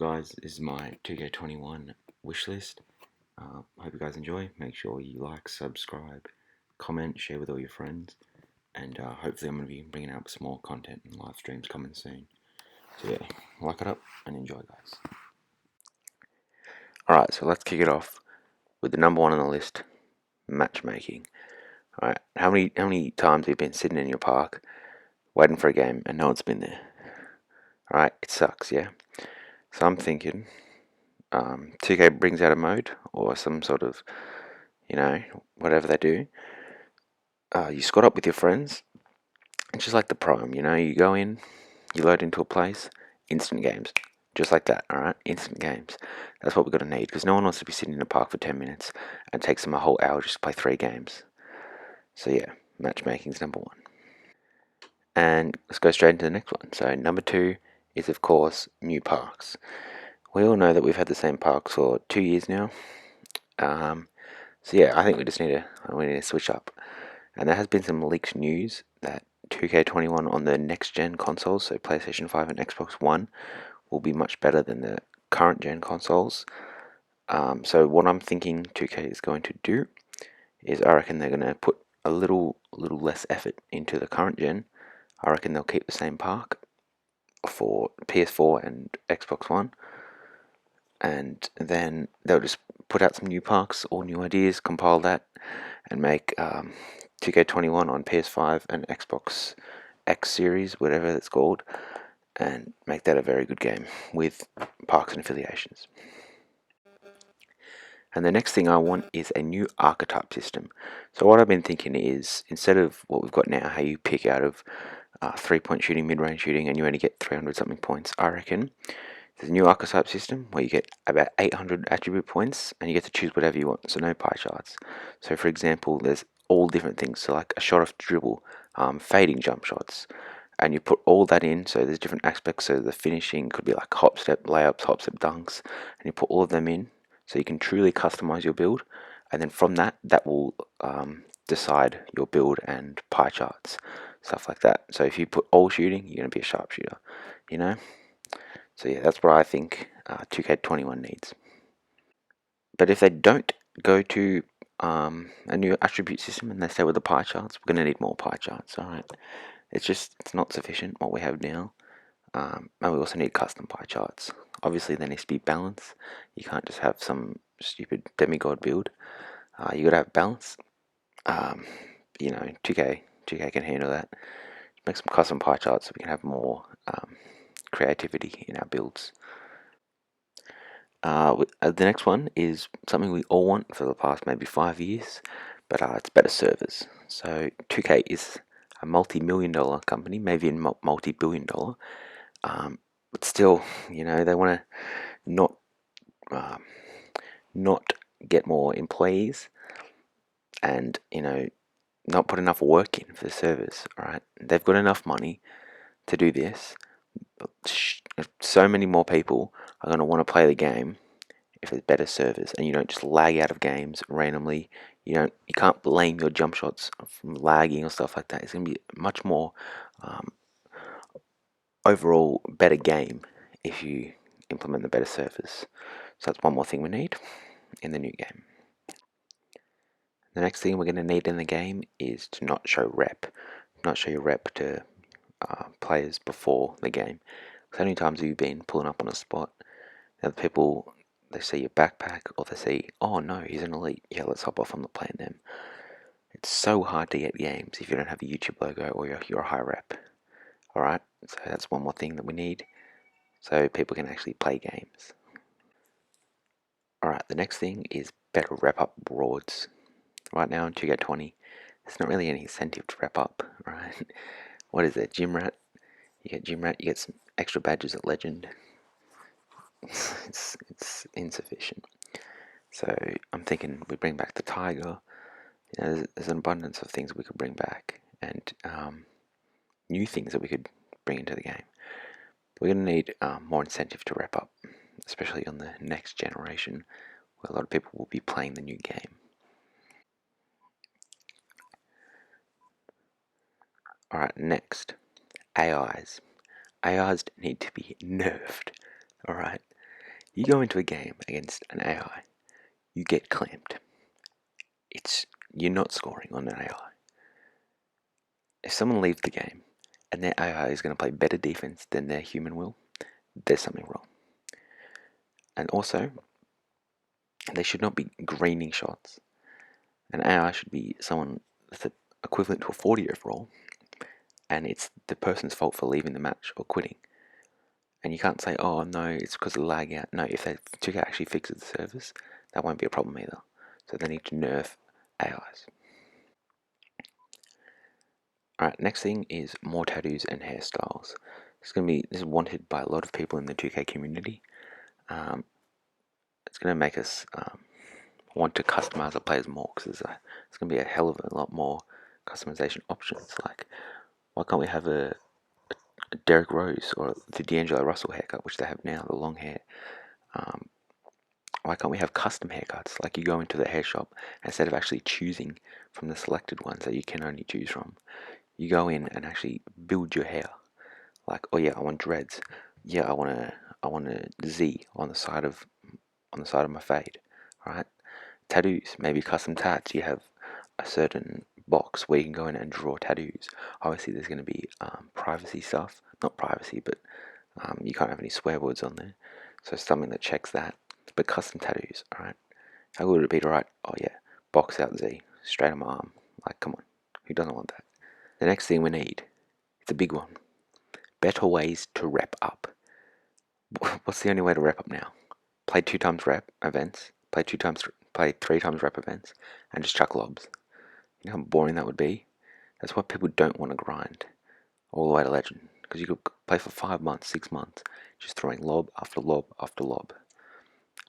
guys? This is my 2k21 wish list. Hope you guys enjoy. Make sure you like, subscribe, comment, share with all your friends, and hopefully I'm going to be bringing out some more content and live streams coming soon. So yeah, like it up and enjoy, guys. Alright, so let's kick it off with the number one on the list, matchmaking. Alright, how many times have you been sitting in your park waiting for a game and no one's been there? Alright, it sucks, yeah? So I'm thinking 2K brings out a mode or some sort of, whatever they do. You squad up with your friends. It's just like the Prime, you go in, you load into a place, instant games. Just like that, alright? Instant games. That's what we're going to need, because no one wants to be sitting in a park for 10 minutes and it takes them a whole hour just to play 3 games. So yeah, matchmaking's number one. And let's go straight into the next one. So number 2 is, of course, new parks. We all know that we've had the same parks for 2 years now. So yeah, I think we need to switch up. And there has been some leaked news that 2K21 on the next gen consoles, so PlayStation 5 and Xbox One, will be much better than the current gen consoles. So what I'm thinking 2K is going to do is I reckon they're going to put a little less effort into the current gen. I reckon they'll keep the same park for PS4 and Xbox One, and then they'll just put out some new parks or new ideas, compile that, and make 2K21 on PS5 and Xbox X Series, whatever it's called, and make that a very good game with parks and affiliations. And the next thing I want is a new archetype system. So what I've been thinking is, instead of what we've got now, how you pick out of 3-point shooting, mid-range shooting, and you only get 300 something points, I reckon there's a new archetype system where you get about 800 attribute points and you get to choose whatever you want, so no pie charts. So for example, there's all different things, so like a shot off dribble, fading jump shots, and you put all that in, so there's different aspects, so the finishing could be like hop step layups, hop step dunks, and you put all of them in, so you can truly customize your build, and then from that will decide your build and pie charts, stuff like that. So if you put all shooting, you're going to be a sharpshooter, you know? So yeah, that's what I think 2K21 needs. But if they don't go to a new attribute system and they stay with the pie charts, we're going to need more pie charts, alright? It's not sufficient what we have now. And we also need custom pie charts. Obviously there needs to be balance. You can't just have some stupid demigod build. You gotta have balance. 2K can handle that. Make some custom pie charts so we can have more creativity in our builds. The next one is something we all want for the past maybe 5 years, but it's better servers. So 2K is a multi-million-dollar company, maybe a multi-billion-dollar, but still, they want to not not get more employees, and not put enough work in for the servers. All right, they've got enough money to do this. But so many more people are going to want to play the game if there's better servers, and you don't just lag out of games randomly. You can't blame your jump shots from lagging or stuff like that. It's going to be much more overall better game if you implement the better servers. So that's one more thing we need in the new game. The next thing we're going to need in the game is to not show your rep to players before the game. Because how many times have you been pulling up on a spot, and the people, they see your backpack, or they see, oh no, he's an elite, yeah, let's hop off, I'm not playing them. It's so hard to get games if you don't have a YouTube logo or you're a high rep. Alright, so that's one more thing that we need, so people can actually play games. Alright, the next thing is better rep up rewards. Right now in 2K20, there's not really any incentive to rep up, right? What is it, Gym Rat? You get Gym Rat, you get some extra badges at Legend. It's insufficient. So I'm thinking we bring back the Tiger. There's an abundance of things we could bring back, and new things that we could bring into the game. We're going to need more incentive to rep up, especially on the next generation, where a lot of people will be playing the new game. Alright, next, AIs. AIs need to be nerfed, alright? You go into a game against an AI, you get clamped. You're not scoring on an AI. If someone leaves the game and their AI is going to play better defense than their human will, there's something wrong. And also, they should not be greening shots. An AI should be someone that's equivalent to a 40 overall, and it's the person's fault for leaving the match or quitting. And you can't say, oh no, it's because of lag out. No, if they 2K actually fixes the service, that won't be a problem either. So they need to nerf AIs. Alright, next thing is more tattoos and hairstyles. This is wanted by a lot of people in the 2K community. It's going to make us want to customize our players more, because it's going to be a hell of a lot more customization options. Like, why can't we have a Derrick Rose or the D'Angelo Russell haircut, which they have now, the long hair? Why can't we have custom haircuts? Like, you go into the hair shop, instead of actually choosing from the selected ones that you can only choose from, you go in and actually build your hair. Like, oh yeah, I want dreads. Yeah, I want a Z on the side of my fade. Right? Tattoos, maybe custom tats. You have a certain box where you can go in and draw tattoos. Obviously, there's going to be privacy stuff. Not privacy, but you can't have any swear words on there. So something that checks that. But custom tattoos, alright? How good would it be to write, oh yeah, box out Z, straight on my arm? Like, come on, who doesn't want that? The next thing we need, it's a big one. Better ways to rep up. What's the only way to rep up now? Play 2 times rep events, play 3 times rep events, and just chuck lobs. You know how boring that would be? That's why people don't want to grind all the way to legend. Because you could play for 5 months, 6 months, just throwing lob after lob after lob.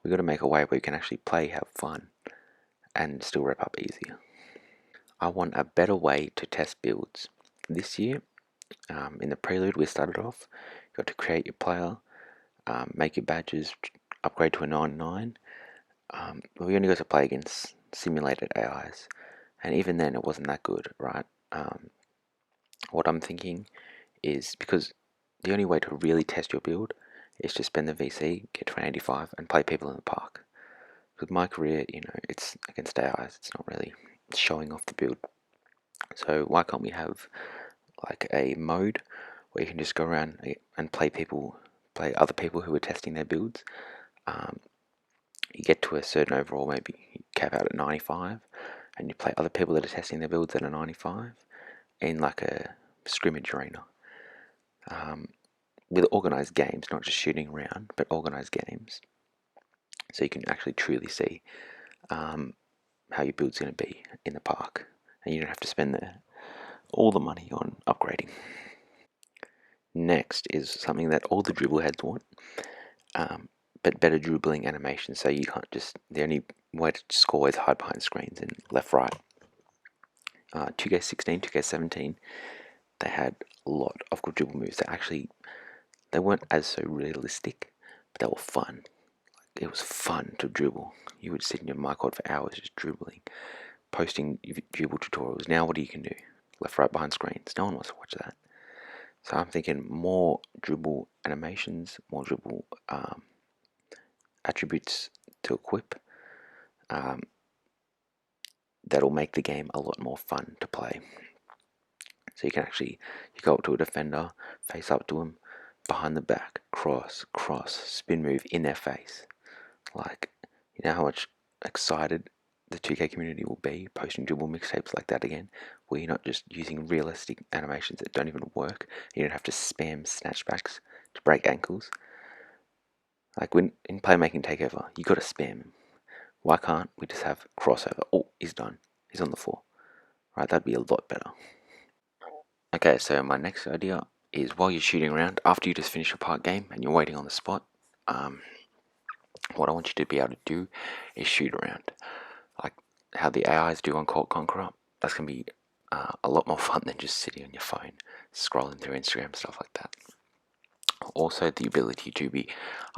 We've got to make a way where you can actually play, have fun, and still rep up easier. I want a better way to test builds. This year, in the prelude, we started off, you got to create your player, make your badges, upgrade to a 99. We only got to play against simulated AIs, and even then it wasn't that good, right? What I'm thinking is, because the only way to really test your build is to spend the VC, get to an 85, and play people in the park. With my career, it's against AIs, it's not really showing off the build. So why can't we have like a mode where you can just go around and play other people who are testing their builds? You get to a certain overall, maybe you cap out at 95, and you play other people that are testing their builds at a 95 in like a scrimmage arena. With organized games, not just shooting around, but organized games, so you can actually truly see how your build's going to be in the park, and you don't have to spend all the money on upgrading. Next is something that all the dribble heads want, but better dribbling animation. So you can't the only way to score is hide behind screens and left, right. 2K16, 2K17, they had a lot of good dribble moves that actually, they weren't as so realistic, but they were fun. It was fun to dribble. You would sit in your MyCOD for hours just dribbling, posting dribble tutorials. Now what can do? Left, right, behind screens. No one wants to watch that. So I'm thinking more dribble animations, more dribble attributes to equip. That'll make the game a lot more fun to play. So you go up to a defender, face up to him, behind the back, cross, spin move in their face. Like, you know how much excited the 2K community will be posting dribble mixtapes like that again, where you're not just using realistic animations that don't even work. You don't have to spam snatchbacks to break ankles. Like, when in playmaking takeover, you got to spam him. Why can't we just have crossover? Oh, he's done. He's on the floor. Right, that'd be a lot better. Okay, so my next idea is, while you're shooting around, after you just finish your park game and you're waiting on the spot, what I want you to be able to do is shoot around. Like how the AIs do on Colt Conqueror. That's going to be a lot more fun than just sitting on your phone, scrolling through Instagram, stuff like that. Also, the ability to be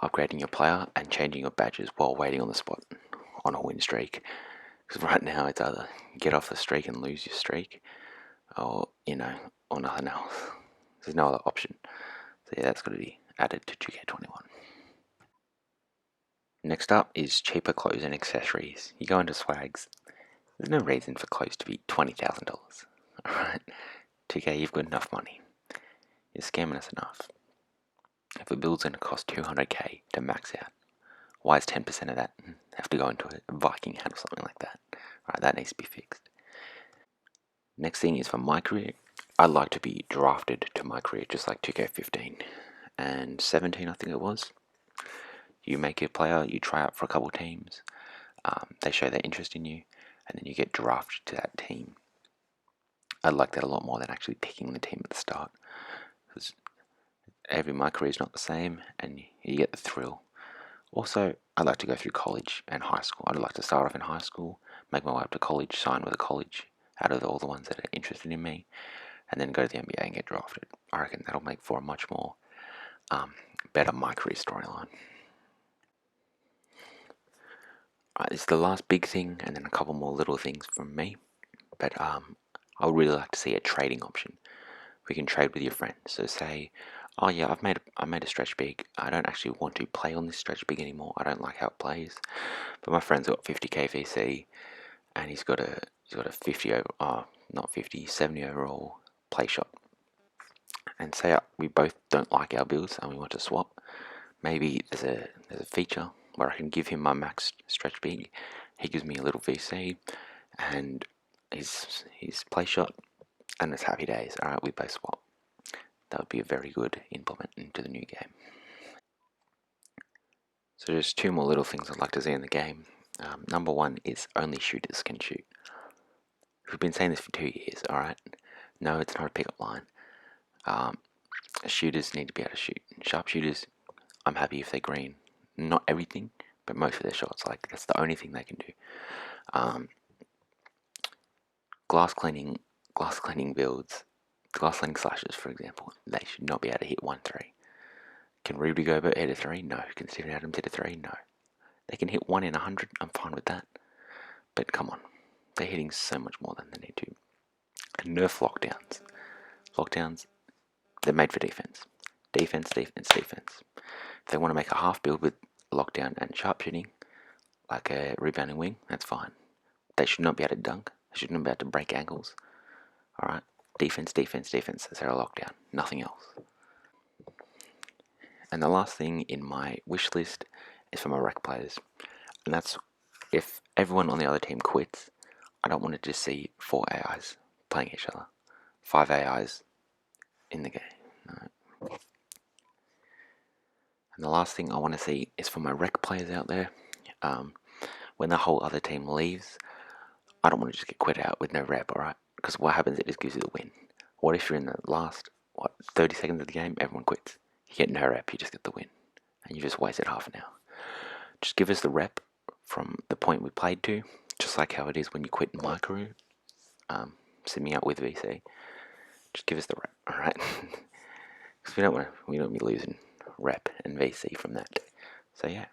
upgrading your player and changing your badges while waiting on the spot on a win streak. Because right now it's either get off the streak and lose your streak, or nothing else. There's no other option. So yeah, that's got to be added to 2K21. Next up is cheaper clothes and accessories. You go into Swags. There's no reason for clothes to be $20,000. Alright? 2K, you've got enough money. You're scamming us enough. If a build's going to cost 200K to max out, why is 10% of that have to go into a Viking hat or something like that? Alright, that needs to be fixed. Next thing is for my career. I'd like to be drafted to my career just like 2K15 and 17, I think it was. You make a player, you try out for a couple teams, they show their interest in you, and then you get drafted to that team. I like that a lot more than actually picking the team at the start, because my career is not the same, and you get the thrill. Also, I'd like to go through college and high school. I'd like to start off in high school, make my way up to college, sign with a college out of all the ones that are interested in me, and then go to the NBA and get drafted. I reckon that'll make for a much more better my career storyline. This is the last big thing, and then a couple more little things from me. But I would really like to see a trading option. We can trade with your friends. So say, oh yeah, I made a stretch big. I don't actually want to play on this stretch big anymore. I don't like how it plays. But my friend's got 50k VC, and he's got a 50 over, not 50, 70 overall play shot. And say we both don't like our builds and we want to swap. Maybe there's a feature where I can give him my max stretch big. He gives me a little VC and his play shot, and it's happy days. Alright, we both swap. That would be a very good implement into the new game. So just two more little things I'd like to see in the game. Number one is only shooters can shoot. We've been saying this for 2 years, alright? No, it's not a pickup line. Shooters need to be able to shoot. Sharpshooters, I'm happy if they're green. Not everything, but most of their shots. Like, that's the only thing they can do. Glass cleaning builds, glass cleaning slashes, for example, they should not be able to hit 1-3. Can Rudy Gobert hit a 3? No. Can Steven Adams hit a 3? No. They can hit 1 in 100, I'm fine with that. But come on, they're hitting so much more than they need to. And nerf lockdowns. Lockdowns, they're made for defense. Defense, defense, defense. If they want to make a half build with lockdown and sharpshooting, like a rebounding wing, that's fine. They should not be able to dunk. They should not be able to break ankles. Alright? Defense, defense, defense. That's our lockdown. Nothing else. And the last thing in my wish list is for my rec players. And that's if everyone on the other team quits, I don't want to just see 4 AIs playing each other. 5 AIs in the game. No. And the last thing I want to see is for my rec players out there. When the whole other team leaves, I don't want to just get quit out with no rep, alright? Because what happens, it just gives you the win. What if you're in the last, 30 seconds of the game, everyone quits? You get no rep, you just get the win. And you just wasted half an hour. Just give us the rep from the point we played to, just like how it is when you quit in my crew. Send me out with VC. Just give us the rep, alright? Because we don't want to be losing rep and VC from that. So yeah.